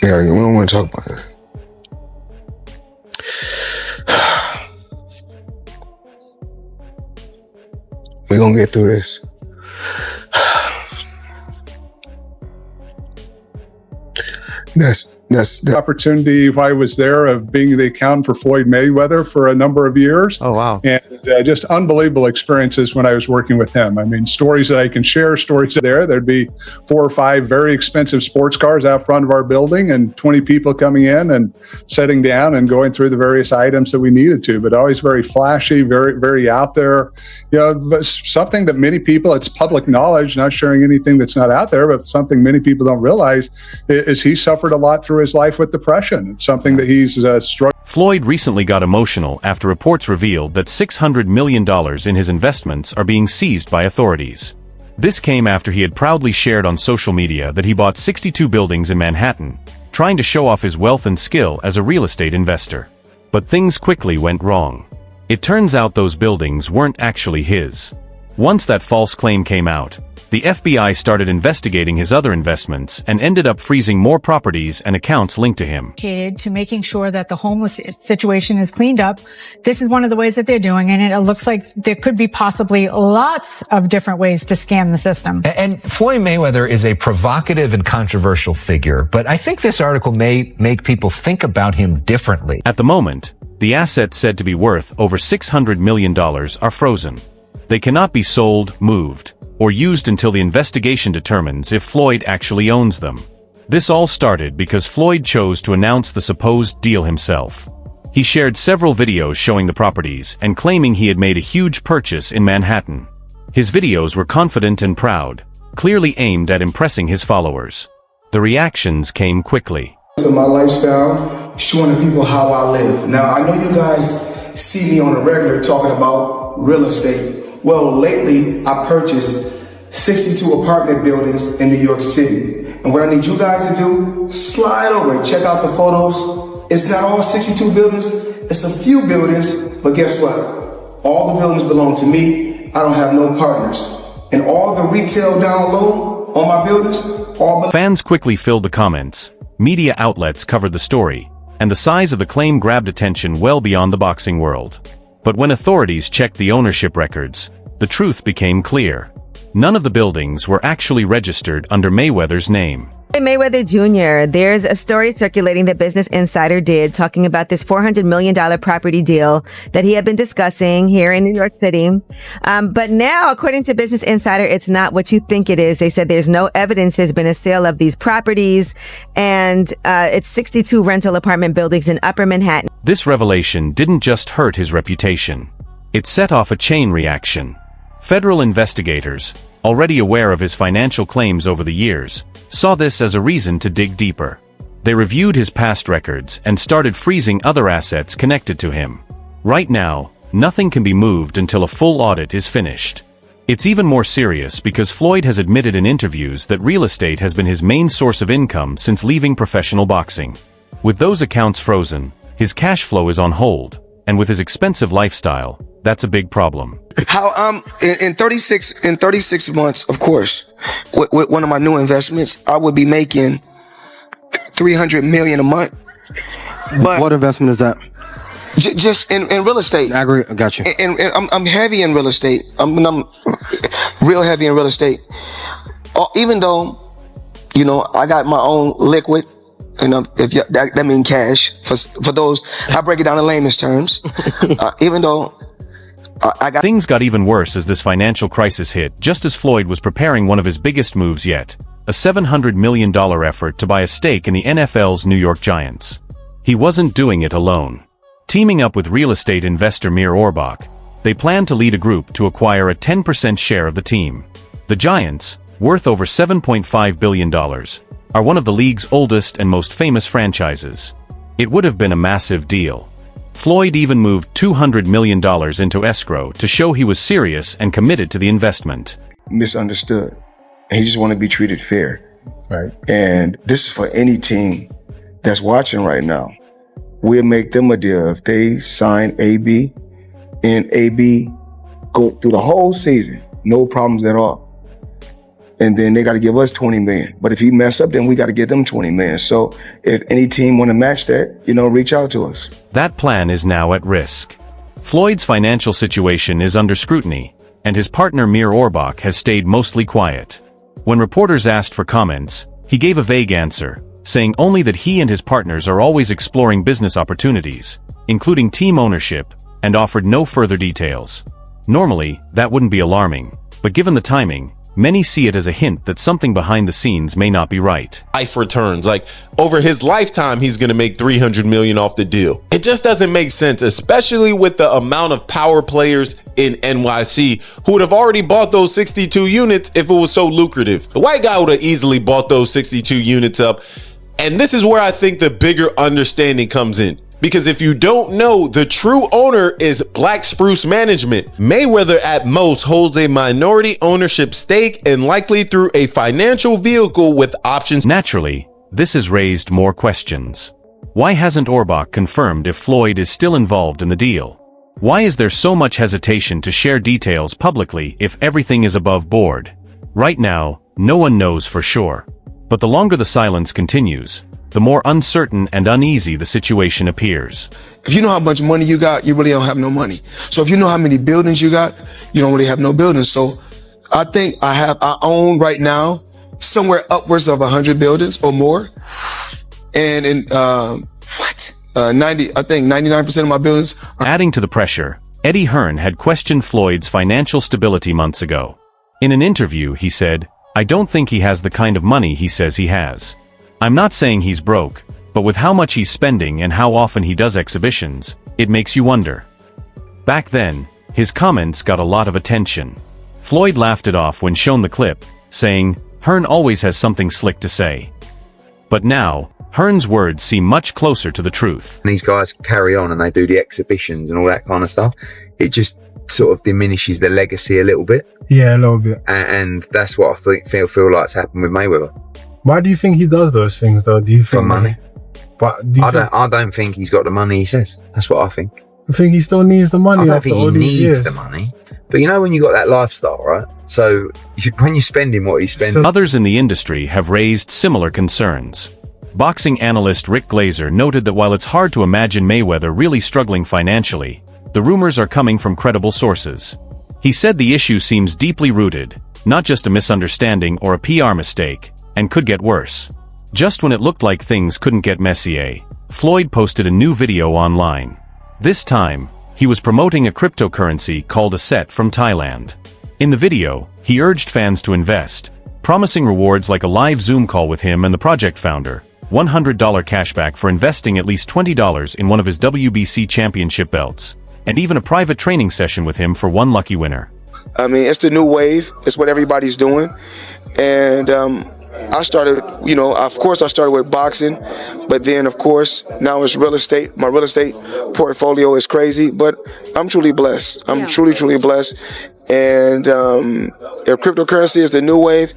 Yeah, we don't want to talk about that. We're gonna get through this. That's the opportunity while I was there of being the accountant for Floyd Mayweather for a number of years. Oh, wow. And just unbelievable experiences when I was working with him. I mean, stories that I can share, stories there. There'd be 4 or 5 very expensive sports cars out front of our building and 20 people coming in and sitting down and going through the various items that we needed to, but always very flashy, very, very out there. You know, but something that many people, it's public knowledge, not sharing anything that's not out there, but something many people don't realize is he suffered a lot through his life with depression. It's something that he's struggled. Floyd recently got emotional after reports revealed that $600 million in his investments are being seized by authorities. This came after he had proudly shared on social media that he bought 62 buildings in Manhattan, trying to show off his wealth and skill as a real estate investor. But things quickly went wrong. It turns out those buildings weren't actually his. Once that false claim came out, the FBI started investigating his other investments and ended up freezing more properties and accounts linked to him. To making sure that the homeless situation is cleaned up. This is one of the ways that they're doing it, and it looks like there could be possibly lots of different ways to scam the system. And Floyd Mayweather is a provocative and controversial figure, but I think this article may make people think about him differently. At the moment, the assets said to be worth over $600 million are frozen. They cannot be sold, moved, or used until the investigation determines if Floyd actually owns them. This all started because Floyd chose to announce the supposed deal himself. He shared several videos showing the properties and claiming he had made a huge purchase in Manhattan. His videos were confident and proud, clearly aimed at impressing his followers. The reactions came quickly. To my lifestyle, showing the people how I live. Now, I know you guys see me on a regular talking about real estate. Well, lately, I purchased 62 apartment buildings in New York City. And what I need you guys to do, slide over and check out the photos. It's not all 62 buildings, it's a few buildings, but guess what? All the buildings belong to me. I don't have no partners. And all the retail down low on my buildings, Fans quickly filled the comments, media outlets covered the story, and the size of the claim grabbed attention well beyond the boxing world. But when authorities checked the ownership records, the truth became clear. None of the buildings were actually registered under Mayweather's name. Floyd Mayweather Jr., there's a story circulating that Business Insider did talking about this $400 million property deal that he had been discussing here in New York City. But now, according to Business Insider, it's not what you think it is. They said there's no evidence there's been a sale of these properties, and it's 62 rental apartment buildings in Upper Manhattan. This revelation didn't just hurt his reputation. It set off a chain reaction. Federal investigators, already aware of his financial claims over the years, saw this as a reason to dig deeper. They reviewed his past records and started freezing other assets connected to him. Right now, nothing can be moved until a full audit is finished. It's even more serious because Floyd has admitted in interviews that real estate has been his main source of income since leaving professional boxing. With those accounts frozen, his cash flow is on hold, and with his expensive lifestyle, that's a big problem. How in 36 months, of course, with one of my new investments, I would be making $300 million a month. But what investment is that? Just in real estate. Gotcha. And I'm heavy in real estate. I'm real heavy in real estate. Even though, you know, I got my own liquid. And that means cash for those. I break it down in layman's terms. Even though Things got even worse as this financial crisis hit just as Floyd was preparing one of his biggest moves yet, a $700 million effort to buy a stake in the NFL's New York Giants. He wasn't doing it alone. Teaming up with real estate investor Mir Orbach, they planned to lead a group to acquire a 10% share of the team. The Giants, worth over $7.5 billion, are one of the league's oldest and most famous franchises. It would have been a massive deal. Floyd even moved $200 million into escrow to show he was serious and committed to the investment. Misunderstood. And he just wanted to be treated fair. Right. And this is for any team that's watching right now. We'll make them a deal. If they sign AB and AB go through the whole season, no problems at all. and then they got to give us 20 million. But if he mess up, then we got to give them 20 million. So if any team want to match that, reach out to us. That plan is now at risk. Floyd's financial situation is under scrutiny, and his partner Mir Orbach has stayed mostly quiet. When reporters asked for comments, he gave a vague answer, saying only that he and his partners are always exploring business opportunities, including team ownership, and offered no further details. Normally, that wouldn't be alarming, but given the timing, many see it as a hint that something behind the scenes may not be right. Life returns. Like, over his lifetime, he's going to make $300 million off the deal. It just doesn't make sense, especially with the amount of power players in NYC who would have already bought those 62 units if it was so lucrative. The white guy would have easily bought those 62 units up. And this is where I think the bigger understanding comes in. Because if you don't know, the true owner is Black Spruce Management. Mayweather at most holds a minority ownership stake and likely through a financial vehicle with options. Naturally, this has raised more questions. Why hasn't Orbach confirmed if Floyd is still involved in the deal? Why is there so much hesitation to share details publicly if everything is above board? Right now, no one knows for sure. But the longer the silence continues, the more uncertain and uneasy the situation appears. If you know how much money you got, you really don't have no money. So if you know how many buildings you got, you don't really have no buildings. So I think I own right now somewhere upwards of 100 buildings or more. And in 99% of my buildings are— Adding to the pressure, Eddie Hearn had questioned Floyd's financial stability months ago. In an interview, he said, "I don't think he has the kind of money he says he has. I'm not saying he's broke, but with how much he's spending and how often he does exhibitions, it makes you wonder." Back then, his comments got a lot of attention. Floyd laughed it off when shown the clip, saying, "Hearn always has something slick to say." But now, Hearn's words seem much closer to the truth. These guys carry on and they do the exhibitions and all that kind of stuff. It just sort of diminishes the legacy a little bit. Yeah, a little bit. And that's what I feel like's happened with Mayweather. Why do you think he does those things, though? Do you think for money? But I don't think he's got the money he says. That's what I think. I think he still needs the money. I don't think he needs the money. But when you got that lifestyle, right? So when you're spending what he's spending. Others in the industry have raised similar concerns. Boxing analyst Rick Glazer noted that while it's hard to imagine Mayweather really struggling financially, the rumors are coming from credible sources. He said the issue seems deeply rooted, not just a misunderstanding or a PR mistake, and could get worse. Just when it looked like things couldn't get messier, Floyd posted a new video online. This time, he was promoting a cryptocurrency called a set from Thailand. In the video, he urged fans to invest, promising rewards like a live Zoom call with him and the project founder, $100 cashback for investing at least $20 in one of his WBC championship belts, and even a private training session with him for one lucky winner. I mean, it's the new wave. It's what everybody's doing. And I started, of course I started with boxing, but then of course now it's real estate. My real estate portfolio is crazy, but I'm truly blessed. I'm truly blessed. And if cryptocurrency is the new wave,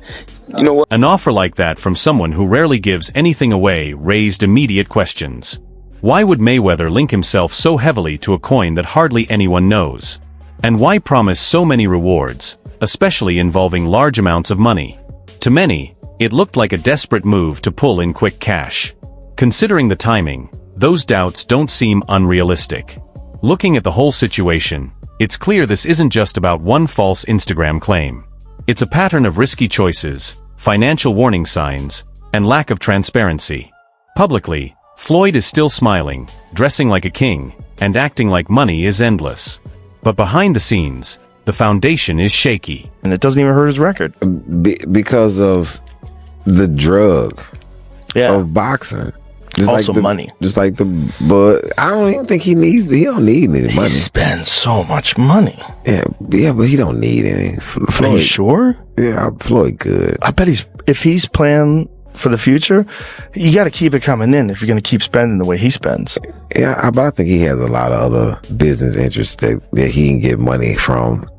you know what? An offer like that from someone who rarely gives anything away raised immediate questions. Why would Mayweather link himself so heavily to a coin that hardly anyone knows? And why promise so many rewards, especially involving large amounts of money? To many, it looked like a desperate move to pull in quick cash. Considering the timing, those doubts don't seem unrealistic. Looking at the whole situation, it's clear this isn't just about one false Instagram claim. It's a pattern of risky choices, financial warning signs, and lack of transparency. Publicly, Floyd is still smiling, dressing like a king, and acting like money is endless. But behind the scenes, the foundation is shaky. And it doesn't even hurt his record. Because of the drug of boxing. Just also like money. But I don't even think he don't need any money. He spends so much money. Yeah, but he don't need any. Floyd, are you sure? Yeah, Floyd good. I bet if he's playing for the future, you got to keep it coming in if you're going to keep spending the way he spends. Yeah, but I think he has a lot of other business interests that he can get money from.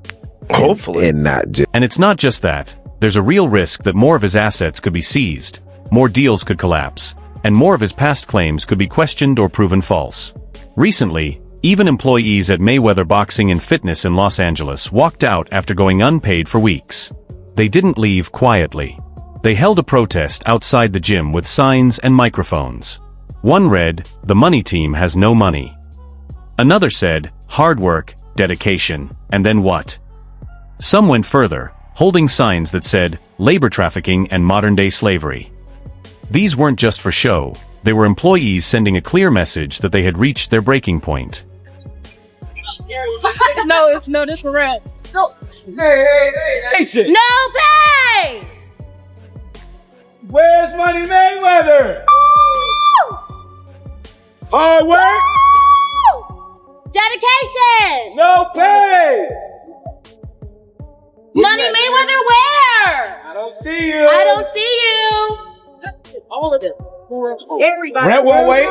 Hopefully. And it's not just that. There's a real risk that more of his assets could be seized, more deals could collapse, and more of his past claims could be questioned or proven false. Recently, even employees at Mayweather Boxing and Fitness in Los Angeles walked out after going unpaid for weeks. They didn't leave quietly. They held a protest outside the gym with signs and microphones. One read, "The money team has no money." Another said, "Hard work, dedication, and then what?" Some went further, holding signs that said, "Labor trafficking and modern-day slavery." These weren't just for show, they were employees sending a clear message that they had reached their breaking point. No, this for real. No. Hey. No pay! Where's Money Mayweather? Hard work? Dedication! No pay! Money Mayweather where? I don't see you. I don't see you. All of them. Everybody. Rent won't wait.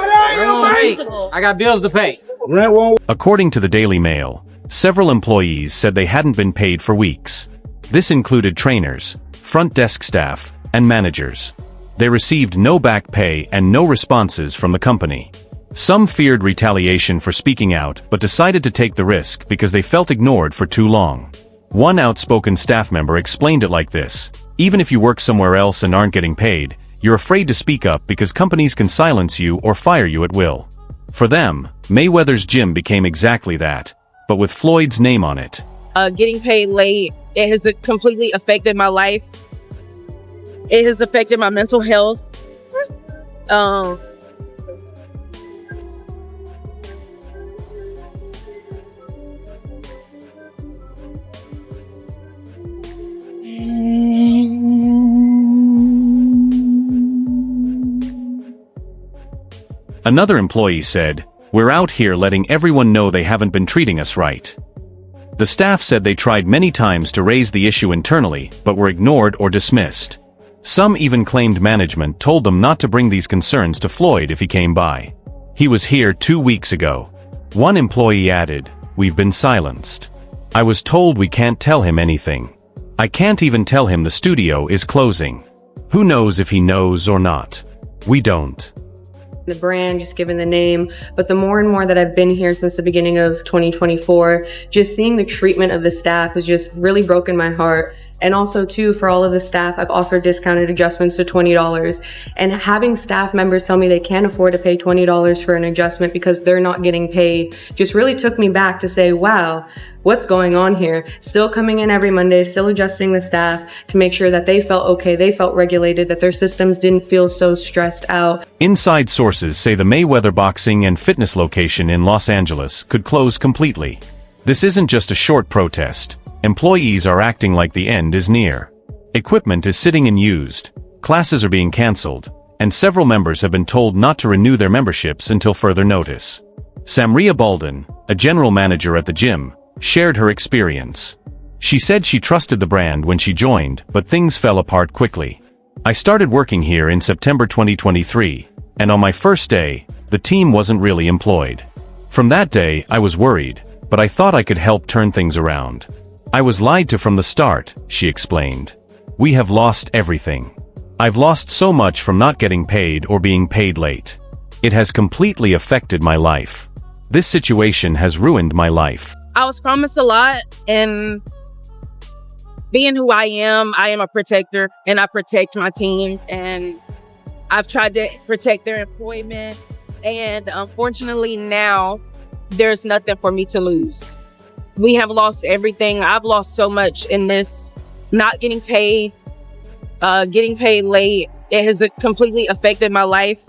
I got bills to pay. Rent won't. According to the Daily Mail, several employees said they hadn't been paid for weeks. This included trainers, front desk staff, and managers. They received no back pay and no responses from the company. Some feared retaliation for speaking out but decided to take the risk because they felt ignored for too long. One outspoken staff member explained it like this: "Even if you work somewhere else and aren't getting paid, you're afraid to speak up because companies can silence you or fire you at will." For them, Mayweather's gym became exactly that, but with Floyd's name on it. Getting paid late, it has completely affected my life. It has affected my mental health. Another employee said, "We're out here letting everyone know they haven't been treating us right." The staff said they tried many times to raise the issue internally, but were ignored or dismissed. Some even claimed management told them not to bring these concerns to Floyd if he came by. "He was here 2 weeks ago." One employee added, "We've been silenced. I was told we can't tell him anything. I can't even tell him the studio is closing. Who knows if he knows or not? We don't." The brand, just given the name, but the more and more that I've been here since the beginning of 2024, just seeing the treatment of the staff has just really broken my heart. And also too, for all of the staff, I've offered discounted adjustments to $20. And having staff members tell me they can't afford to pay $20 for an adjustment because they're not getting paid just really took me back to say, wow, what's going on here? Still coming in every Monday, still adjusting the staff to make sure that they felt okay, they felt regulated, that their systems didn't feel so stressed out. Inside sources say the Mayweather boxing and fitness location in Los Angeles could close completely. This isn't just a short protest. Employees are acting like the end is near. Equipment is sitting unused, classes are being canceled, and several members have been told not to renew their memberships until further notice. Samria Balden, a general manager at the gym, shared her experience. She said she trusted the brand when she joined, but things fell apart quickly. "I started working here in September 2023, and on my first day, the team wasn't really employed. From that day, I was worried, but I thought I could help turn things around. I was lied to from the start," she explained. "We have lost everything. I've lost so much from not getting paid or being paid late. It has completely affected my life. This situation has ruined my life." I was promised a lot, and being who I am a protector, and I protect my team, and I've tried to protect their employment, and unfortunately now, there's nothing for me to lose. We have lost everything. I've lost so much in this, not getting paid late. It has completely affected my life.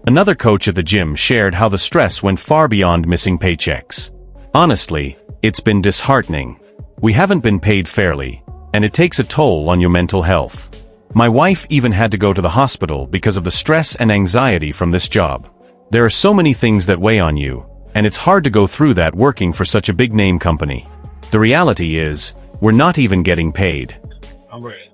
Another coach at the gym shared how the stress went far beyond missing paychecks. "Honestly, it's been disheartening. We haven't been paid fairly, and it takes a toll on your mental health. My wife even had to go to the hospital because of the stress and anxiety from this job. There are so many things that weigh on you, and it's hard to go through that working for such a big-name company. The reality is, we're not even getting paid."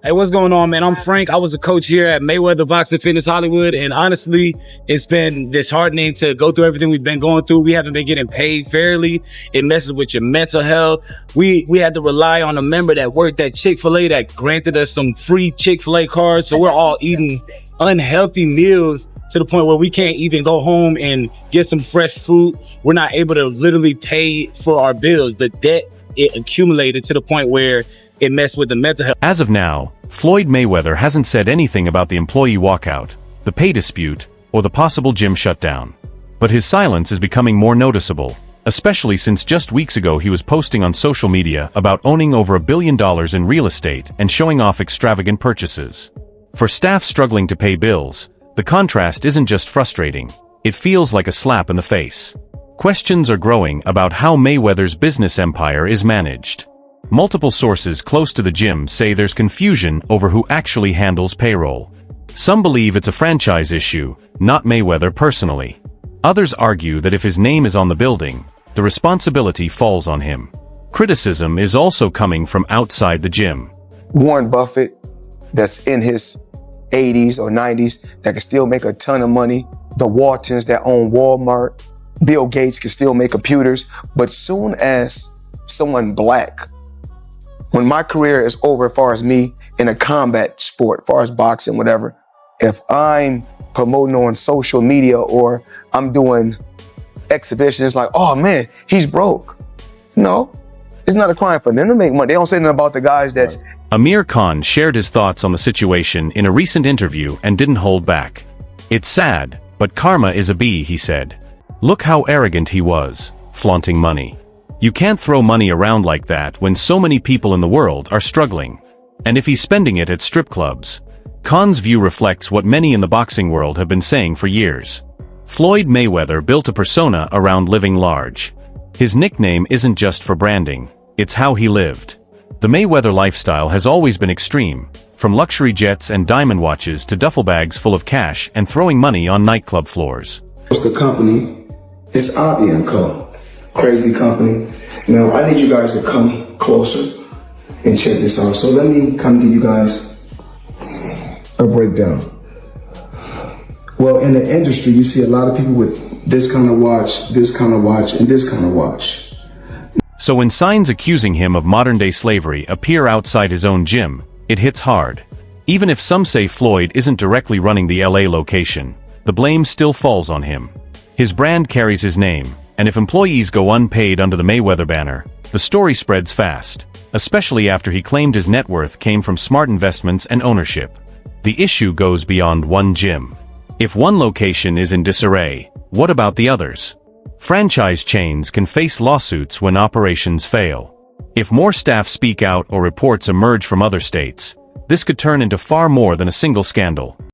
Hey, what's going on, man? I'm Frank. I was a coach here at Mayweather Boxing Fitness Hollywood, and honestly, it's been disheartening to go through everything we've been going through. We haven't been getting paid fairly. It messes with your mental health. We had to rely on a member that worked at Chick-fil-A that granted us some free Chick-fil-A cards, so we're all eating unhealthy meals to the point where we can't even go home and get some fresh fruit. We're not able to literally pay for our bills. The debt, it accumulated to the point where it messed with the mental health. As of now, Floyd Mayweather hasn't said anything about the employee walkout, the pay dispute, or the possible gym shutdown. But his silence is becoming more noticeable, especially since just weeks ago he was posting on social media about owning over $1 billion in real estate and showing off extravagant purchases. For staff struggling to pay bills, the contrast isn't just frustrating, it feels like a slap in the face. Questions are growing about how Mayweather's business empire is managed. Multiple sources close to the gym say there's confusion over who actually handles payroll. Some believe it's a franchise issue, not Mayweather personally. Others argue that if his name is on the building, the responsibility falls on him. Criticism is also coming from outside the gym. Warren Buffett, that's in his 80s or 90s, that can still make a ton of money. The Waltons that own Walmart. Bill Gates can still make computers. But soon as someone black, when my career is over as far as me in a combat sport, as far as boxing, whatever, if I'm promoting on social media or I'm doing exhibitions, it's like, oh man, he's broke. No, it's not a crime for them to make money. They don't say nothing about the guys that's... Amir Khan shared his thoughts on the situation in a recent interview and didn't hold back. It's sad, but karma is a bee, he said. Look how arrogant he was, flaunting money. You can't throw money around like that when so many people in the world are struggling. And if he's spending it at strip clubs. Khan's view reflects what many in the boxing world have been saying for years. Floyd Mayweather built a persona around living large. His nickname isn't just for branding, it's how he lived. The Mayweather lifestyle has always been extreme, from luxury jets and diamond watches to duffel bags full of cash and throwing money on nightclub floors. The company is Avi & Co. Crazy company. Now, I need you guys to come closer and check this out. So let me come to you guys a breakdown. Well, in the industry, you see a lot of people with this kind of watch, this kind of watch, and this kind of watch. So when signs accusing him of modern-day slavery appear outside his own gym, it hits hard. Even if some say Floyd isn't directly running the LA location, the blame still falls on him. His brand carries his name, and if employees go unpaid under the Mayweather banner, the story spreads fast, especially after he claimed his net worth came from smart investments and ownership. The issue goes beyond one gym. If one location is in disarray, what about the others? Franchise chains can face lawsuits when operations fail. If more staff speak out or reports emerge from other states, this could turn into far more than a single scandal.